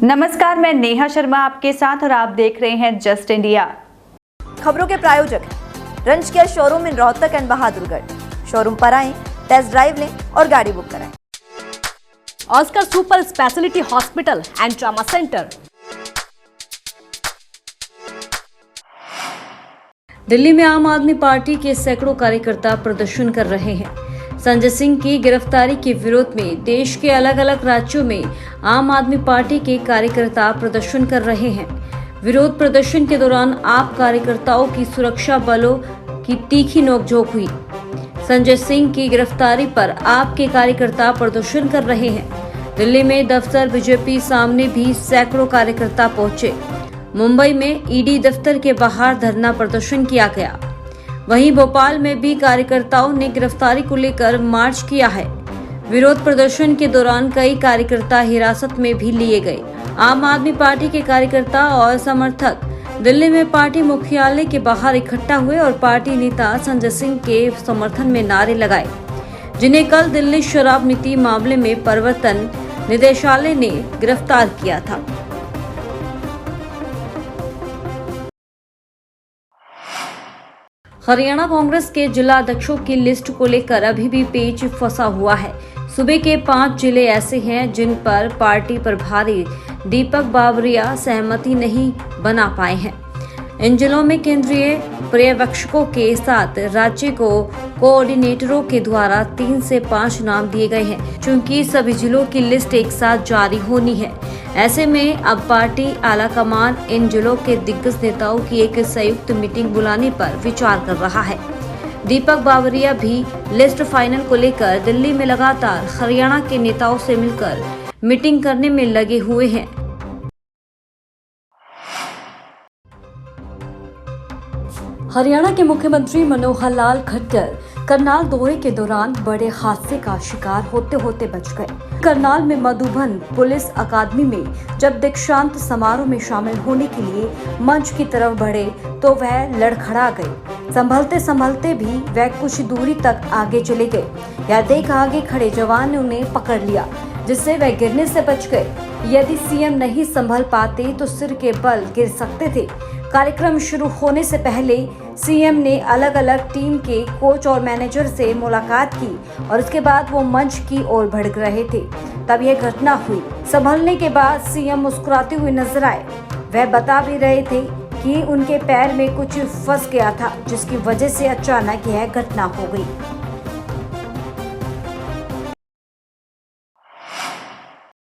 नमस्कार, मैं नेहा शर्मा आपके साथ और आप देख रहे हैं जस्ट इंडिया। खबरों के प्रायोजक हैं रंज care showroom in Rohtak and Bahadurgarh. Showroom पर आएं, टेस्ट ड्राइव लें और गाड़ी बुक कराएं। Oscar super speciality hospital and trauma centre. Delhi में आम आदमी पार्टी के सैकड़ों कार्यकर्ता प्रदर्शन कर रहे हैं। संजय सिंह की गिरफ्तारी के विरोध में देश के अलग अलग राज्यों में आम आदमी पार्टी के कार्यकर्ता प्रदर्शन कर रहे हैं। विरोध प्रदर्शन के दौरान आप कार्यकर्ताओं की सुरक्षा बलों की तीखी नोकझोंक हुई। संजय सिंह की गिरफ्तारी पर आप के कार्यकर्ता प्रदर्शन कर रहे हैं। दिल्ली में दफ्तर बीजेपी सामने भी सैकड़ों कार्यकर्ता पहुंचे। मुंबई में ईडी दफ्तर के बाहर धरना प्रदर्शन किया गया। वहीं भोपाल में भी कार्यकर्ताओं ने गिरफ्तारी को लेकर मार्च किया है। विरोध प्रदर्शन के दौरान कई कार्यकर्ता हिरासत में भी लिए गए। आम आदमी पार्टी के कार्यकर्ता और समर्थक दिल्ली में पार्टी मुख्यालय के बाहर इकट्ठा हुए और पार्टी नेता संजय सिंह के समर्थन में नारे लगाए, जिन्हें कल दिल्ली शराब नीति मामले में प्रवर्तन निदेशालय ने गिरफ्तार किया था। हरियाणा कांग्रेस के जिला अध्यक्षों की लिस्ट को लेकर अभी भी पेच फंसा हुआ है। सूबे के 5 जिले ऐसे हैं जिन पर पार्टी प्रभारी दीपक बावरिया सहमति नहीं बना पाए हैं। इन जिलों में केंद्रीय पर्यवेक्षकों के साथ राज्य को कोऑर्डिनेटरों के द्वारा 3 से 5 नाम दिए गए हैं। चूंकि सभी जिलों की लिस्ट एक साथ जारी होनी है, ऐसे में अब पार्टी आलाकमान इन जिलों के दिग्गज नेताओं की एक संयुक्त मीटिंग बुलाने पर विचार कर रहा है। दीपक बावरिया भी लिस्ट फाइनल को लेकर दिल्ली में लगातार हरियाणा के नेताओं से मिलकर मीटिंग करने में लगे हुए हैं। हरियाणा के मुख्यमंत्री मनोहर लाल खट्टर करनाल दौरे के दौरान बड़े हादसे का शिकार होते होते बच गए। करनाल में मधुबन पुलिस अकादमी में जब दीक्षांत समारोह में शामिल होने के लिए मंच की तरफ बढ़े तो वह लड़खड़ा गए। संभलते संभलते भी वह कुछ दूरी तक आगे चले गए। यह देख आगे खड़े जवान ने उन्हें पकड़ लिया, जिससे वह गिरने से बच गए। यदि सीएम नहीं संभल पाते तो सिर के बल गिर सकते थे। कार्यक्रम शुरू होने से पहले सीएम ने अलग अलग टीम के कोच और मैनेजर से मुलाकात की और उसके बाद वो मंच की ओर बढ़ रहे थे, तब यह घटना हुई। संभलने के बाद सीएम मुस्कुराते हुए नजर आए। वह बता भी रहे थे कि उनके पैर में कुछ फंस गया था, जिसकी वजह से अचानक यह घटना हो गई।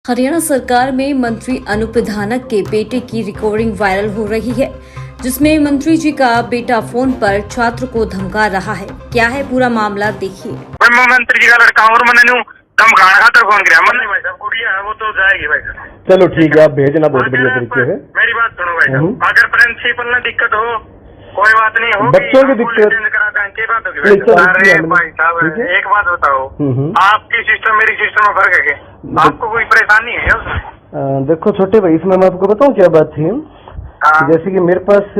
हरियाणा सरकार में मंत्री अनूप धानक के बेटे की रिकॉर्डिंग वायरल हो रही है, जिसमें मंत्री जी का बेटा फोन पर छात्र को धमका रहा है। क्या है पूरा मामला, देखिए। मैं मंत्री जी का लड़का और मैंने धमकाने खातर फोन किया। मैंने भाई साहब गुड़िया है वो तो जाएगी भाई साहब। चलो ठीक है, आप भेजना, बहुत बढ़िया तरीके है। मेरी बात सुनो भाई साहब, अगर प्रिंसिपल में दिक्कत हो कोई बात नहीं होगी, बच्चों की दिक्कत क्या बात होगी भाई साहब। एक बात बताओ, आपकी सिस्टम मेरी सिस्टम में फर्क है, आपको कोई परेशानी है उसमें? देखो छोटे भाई, इसमें मैं आपको बताऊं क्या बात थी। जैसे कि मेरे पास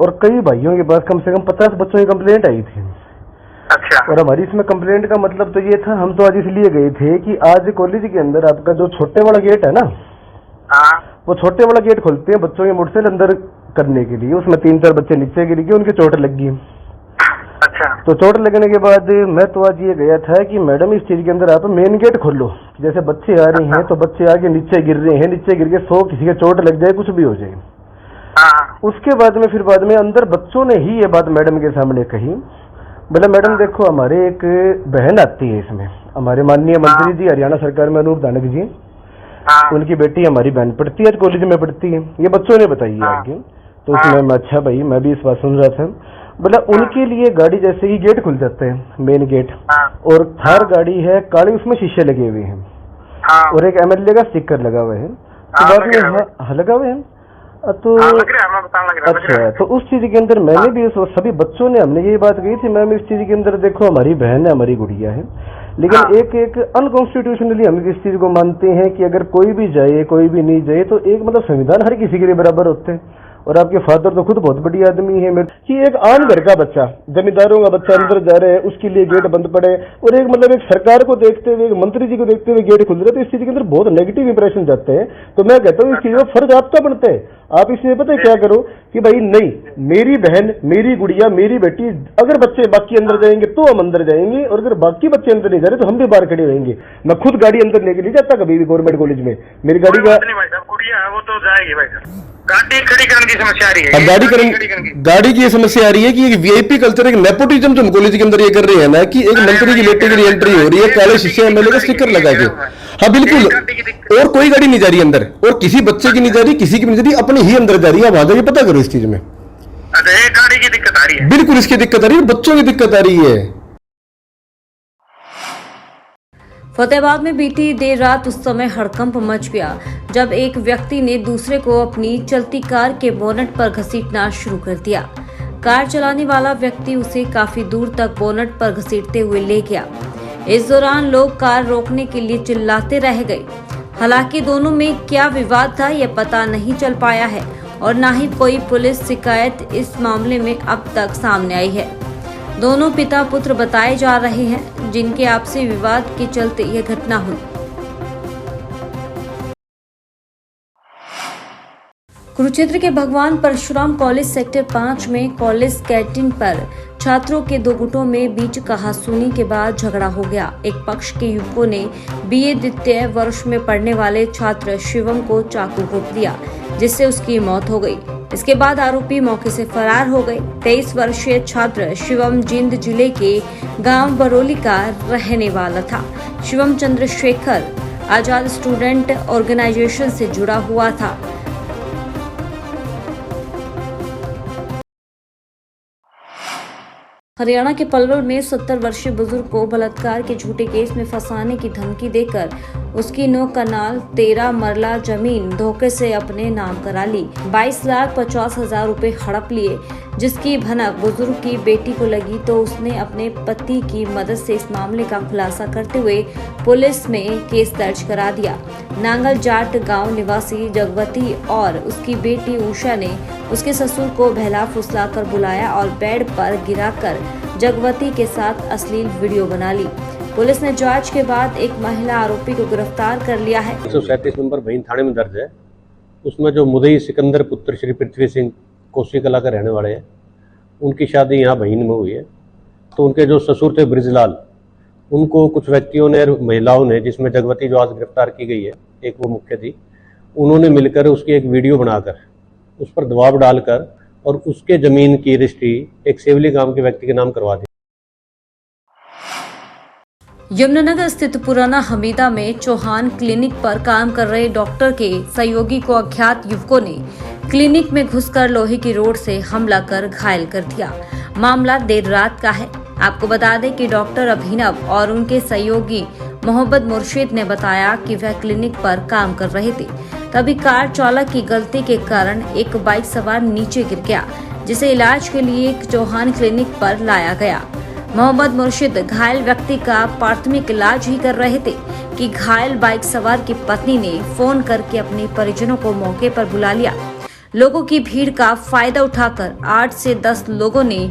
और कई भाइयों के पास कम से कम 50 बच्चों की कंप्लेंट आई थी। अच्छा। और हमारी इसमें कंप्लेंट का मतलब तो ये था, हम तो आज इसलिए गए थे कि आज कॉलेज के अंदर आपका जो छोटे वाला गेट है ना, वो छोटे वाला गेट खोलते हैं बच्चों के मोटरसाइकिल अंदर करने के लिए। उसमें 3-4 बच्चे नीचे गिर गए, उनकी चोट लग गई। अच्छा। तो चोट लगने के बाद मैं तो आज ये गया था कि मैडम इस चीज के अंदर आप मेन गेट खोलो। जैसे बच्चे आ रहे हैं तो बच्चे आगे नीचे गिर रहे हैं, नीचे गिर के 100 किसी के चोट लग जाए, कुछ भी हो जाए। उसके बाद में फिर बाद में अंदर बच्चों ने ही ये बात मैडम के सामने कही। बोला मैडम देखो, हमारे एक बहन आती है इसमें, हमारे माननीय मंत्री जी हरियाणा सरकार में अनूप धानक जी, उनकी बेटी हमारी बहन पढ़ती है, कॉलेज में पढ़ती है। ये बच्चों ने बताई है आगे। तो उसमें अच्छा भाई, मैं भी इस बात सुन रहा था। बोला उनके लिए गाड़ी जैसे ही गेट खुल जाता है, मेन गेट, और थार गाड़ी है काली, उसमें शीशे लगे हुए हैं और एक एमएलए का स्टिकर लगा हुआ है। तो बाद में लगा हुए हैं तो अच्छा। तो उस चीज के अंदर मैंने भी सभी बच्चों ने हमने यही बात कही थी, मैम इस चीज के अंदर देखो हमारी बहन है, हमारी गुड़िया है, लेकिन एक अनकॉन्स्टिट्यूशनली हम इस चीज को मानते हैं कि अगर कोई भी जाए कोई भी नहीं जाए तो एक मतलब संविधान हर किसी के लिए बराबर होते हैं। और आपके फादर तो खुद बहुत बड़ी आदमी है कि एक आम घर का बच्चा, जमींदारों का बच्चा अंदर जा रहे हैं, उसके लिए गेट बंद पड़े, और एक मतलब एक सरकार को देखते हुए, एक मंत्री जी को देखते हुए गेट खुल रहे, तो इस चीज के अंदर बहुत नेगेटिव इंप्रेशन जाते हैं। तो मैं कहता हूँ इस चीज में फर्ज आपका बनता है, आप इसमें पता है क्या करो कि भाई नहीं, मेरी बहन, मेरी गुड़िया, मेरी बेटी, अगर बच्चे बाकी अंदर जाएंगे तो हम अंदर जाएंगे, और अगर बाकी बच्चे अंदर नहीं जा रहे तो हम भी बाहर खड़े रहेंगे। मैं खुद गाड़ी अंदर लेके नहीं जाता कभी भी गवर्नमेंट कॉलेज में, मेरी गाड़ी का गुड़िया है वो तो जाएगी भाई साहब। गाड़ी खड़ी करने की समस्या आ रही है। अब गाड़ी की ये समस्या आ रही है कि एक वीआईपी कल्चर, एक नेपोटिज्म जो हम कॉलेज के अंदर ये कर रहे हैं ना, कि एक मंत्री की बेटे की एंट्री हो रही है काले शीशे एमएलए का स्टिकर लगा के। हाँ बिल्कुल, और कोई गाड़ी नहीं जा रही अंदर, और किसी बच्चे की नहीं जा रही, किसी की नहीं जा रही, अपनी ही अंदर जा रही है। वहां जाके पता करो इस चीज में। अच्छा, ये गाड़ी की दिक्कत आ रही है। बिल्कुल इसकी दिक्कत आ रही है, बच्चों की दिक्कत आ रही है। फतेहाबाद में बीती देर रात उस समय हड़कंप मच गया जब एक व्यक्ति ने दूसरे को अपनी चलती कार के बोनट पर घसीटना शुरू कर दिया। कार चलाने वाला व्यक्ति उसे काफी दूर तक बोनट पर घसीटते हुए ले गया। इस दौरान लोग कार रोकने के लिए चिल्लाते रह गए। हालांकि दोनों में क्या विवाद था यह पता नहीं चल पाया है, और न ही कोई पुलिस शिकायत इस मामले में अब तक सामने आई है। दोनों पिता पुत्र बताए जा रहे हैं जिनके आपसी विवाद के चलते यह घटना हुई। कुरुक्षेत्र के भगवान परशुराम कॉलेज सेक्टर 5 में कॉलेज कैंटीन पर छात्रों के दो गुटों में बीच कहासुनी के बाद झगड़ा हो गया। एक पक्ष के युवकों ने बीए द्वितीय वर्ष में पढ़ने वाले छात्र शिवम को चाकू घोंप दिया, जिससे उसकी मौत हो गई। इसके बाद आरोपी मौके से फरार हो गए। 23 वर्षीय छात्र शिवम जींद जिले के गांव बरोली का रहने वाला था। शिवम चंद्रशेखर आजाद स्टूडेंट ऑर्गेनाइजेशन से जुड़ा हुआ था। हरियाणा के पलवल में 70 वर्षीय बुजुर्ग को बलात्कार के झूठे केस में फंसाने की धमकी देकर उसकी 9 कनाल 13 मरला जमीन धोखे से अपने नाम करा ली। 22,50,000 रुपए हड़प लिए, जिसकी भनक बुजुर्ग की बेटी को लगी तो उसने अपने पति की मदद से इस मामले का खुलासा करते हुए पुलिस में केस दर्ज करा दिया। नांगल जाट गांव निवासी जगवती और उसकी बेटी उषा ने उसके ससुर को बहला फुसला कर बुलाया और बेड पर गिराकर जगवती के साथ अश्लील वीडियो बना ली। पुलिस ने जांच के बाद एक महिला आरोपी को गिरफ्तार कर लिया है। 137 नंबर भईन थाने में दर्ज है। उसमें जो मुदई सिकंदर पुत्र श्री पृथ्वी सिंह कोसी कला के रहने वाले हैं, उनकी शादी यहाँ भईन में हुई है। तो उनके जो ससुर थे ब्रिजलाल, उनको कुछ व्यक्तियों ने, महिलाओं ने, जिसमें जगवती जो आज गिरफ्तार की गई है, एक वो मुख्य थी, उन्होंने मिलकर उसकी एक वीडियो बनाकर उस पर दबाव डालकर और उसके जमीन की रजिस्ट्री एक सेवली गांव के व्यक्ति के नाम करवा दी। यमुनानगर स्थित पुराना हमीदा में चौहान क्लिनिक पर काम कर रहे डॉक्टर के सहयोगी को अज्ञात युवकों ने क्लिनिक में घुसकर लोहे की रोड से हमला कर घायल कर दिया। मामला देर रात का है। आपको बता दें कि डॉक्टर अभिनव और उनके सहयोगी मोहम्मद मुर्शिद ने बताया कि वह क्लिनिक पर काम कर रहे थे। तभी कार चालक की गलती के कारण एक बाइक सवार नीचे गिर गया, जिसे इलाज के लिए चौहान क्लिनिक पर लाया गया। मोहम्मद मुर्शिद घायल व्यक्ति का प्राथमिक इलाज ही कर रहे थे कि घायल बाइक सवार की पत्नी ने फोन करके अपने परिजनों को मौके पर बुला लिया। लोगों की भीड़ का फायदा उठाकर 8 से 10 लोगों ने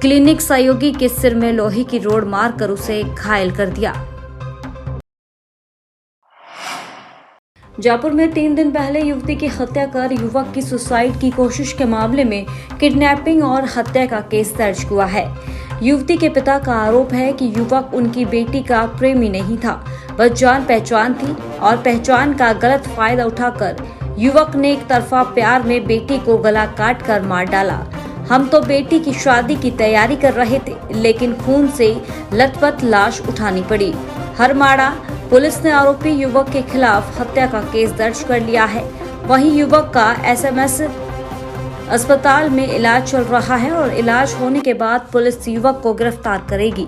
क्लिनिक सहयोगी के सिर में लोहे की रोड मारकर उसे घायल कर दिया। जयपुर में 3 दिन पहले युवती की हत्या कर युवक की सुसाइड की कोशिश के मामले में किडनैपिंग और हत्या का केस दर्ज हुआ है। युवती के पिता का आरोप है कि युवक उनकी बेटी का प्रेमी नहीं था, वह जान पहचान थी और पहचान का गलत फायदा उठाकर युवक ने एक तरफा प्यार में बेटी को गला काट कर मार डाला। हम तो बेटी की शादी की तैयारी कर रहे थे, लेकिन खून से लथपथ लाश उठानी पड़ी। हरमाड़ा पुलिस ने आरोपी युवक के खिलाफ हत्या का केस दर्ज कर लिया है। वहीं युवक का एसएमएस अस्पताल में इलाज चल रहा है और इलाज होने के बाद पुलिस युवक को गिरफ्तार करेगी।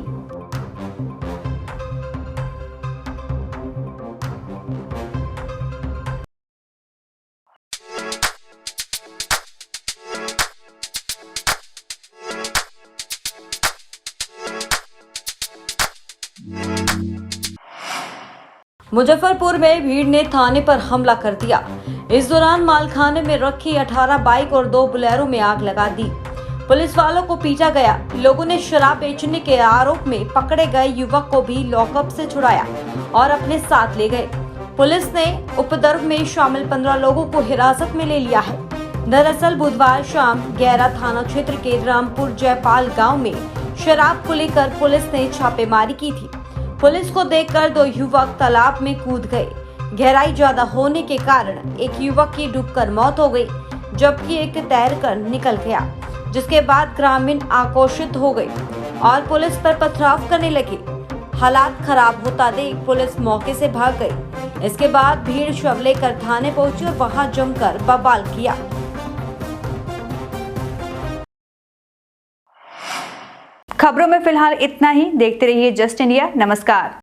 मुजफ्फरपुर में भीड़ ने थाने पर हमला कर दिया। इस दौरान मालखाने में रखी 18 बाइक और 2 बुलेरो में आग लगा दी। पुलिस वालों को पीटा गया। लोगों ने शराब बेचने के आरोप में पकड़े गए युवक को भी लॉकअप से छुड़ाया और अपने साथ ले गए। पुलिस ने उपद्रव में शामिल 15 लोगों को हिरासत में ले लिया है। दरअसल बुधवार शाम गैरा थाना क्षेत्र के रामपुर जयपाल गांव में शराब को लेकर पुलिस ने छापेमारी की थी। पुलिस को देखकर 2 युवक तालाब में कूद गए। गहराई ज्यादा होने के कारण एक युवक की डूबकर मौत हो गई, जबकि एक तैरकर निकल गया, जिसके बाद ग्रामीण आक्रोशित हो गए और पुलिस पर पथराव करने लगे। हालात खराब होता देख पुलिस मौके से भाग गई। इसके बाद भीड़ शव लेकर थाने पहुंची और वहां जमकर बवाल किया। खबरों में फिलहाल इतना ही। देखते रहिए जस्ट इंडिया। नमस्कार।